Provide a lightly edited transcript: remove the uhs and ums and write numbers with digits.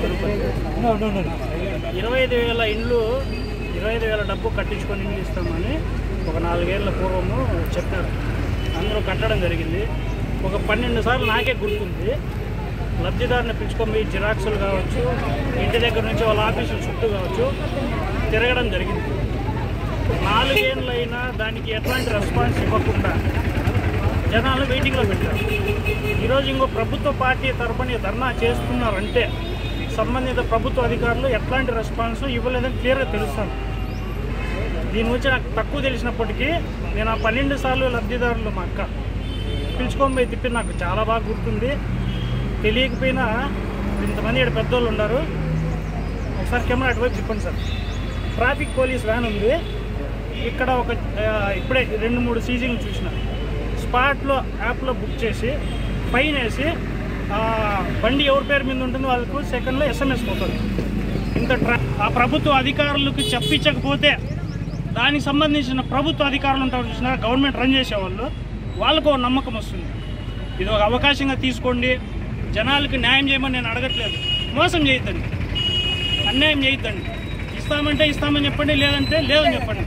25,000 ఇండ్లు 25,000 డబ్బు కట్టించుకొని ఇండ్లు ఇస్తామని ఒక 4 ఏళ్ల పూర్వము చెప్పారు. అందరూ కట్టడం జరిగింది. ఒక 12 సార్లు నాకే గుర్తుంది. లబ్ధిదారుని పిలుచుకొని జిరాక్సులు కావచ్చు, ఇంటి దగ్గర నుంచి వాళ్ళ ఆఫీసుల చుట్టూ కావచ్చు తిరగడం జరిగింది. 4 ఏళ్ళైనా దానికి ఎట్లాంటి రెస్పాన్స్ ఇవ్వకుండా జనాలు వెయిటింగ్లో పెట్టారు. ఈరోజు ఇంకో ప్రభుత్వ పార్టీ తరపున ధర్నా చేస్తున్నారంటే సంబంధిత ప్రభుత్వ అధికారులు ఎట్లాంటి రెస్పాన్స్ ఇవ్వలేదని క్లియర్గా తెలుస్తాను. దీని గురించి నాకు తక్కువ తెలిసినప్పటికీ నేను ఆ 12 సార్లు లబ్ధిదారులు మా అక్క పిలుచుకొని పోయి తిప్పి నాకు చాలా బాగా గుర్తుంది. తెలియకపోయినా ఇంతమంది ఇక్కడ పెద్దోళ్ళు ఉన్నారు. ఒకసారి కెమెరా అటువైపు తిప్పండి సార్. ట్రాఫిక్ పోలీస్ వ్యాన్ ఉంది ఇక్కడ. ఇప్పుడే 2-3 సీజింగ్ చూసిన స్పాట్లో యాప్లో బుక్ చేసి ఫైన్ వేసి బండి ఎవరి పేరు మీద ఉంటుందో వాళ్ళకు సెకండ్లో SMS పోతుంది. ఇంత ఆ ప్రభుత్వ అధికారులకు చెప్పించకపోతే దానికి సంబంధించిన ప్రభుత్వ అధికారులు ఉంటారు చూసినా, గవర్నమెంట్ రన్ చేసేవాళ్ళు, వాళ్ళకు నమ్మకం వస్తుంది. ఇది ఒక అవకాశంగా తీసుకోండి. జనాలకు న్యాయం చేయమని నేను అడగట్లేదు. మోసం చేయొద్దండి, అన్యాయం చేయొద్దండి. ఇస్తామంటే ఇస్తామని చెప్పండి, లేదంటే లేదని చెప్పండి.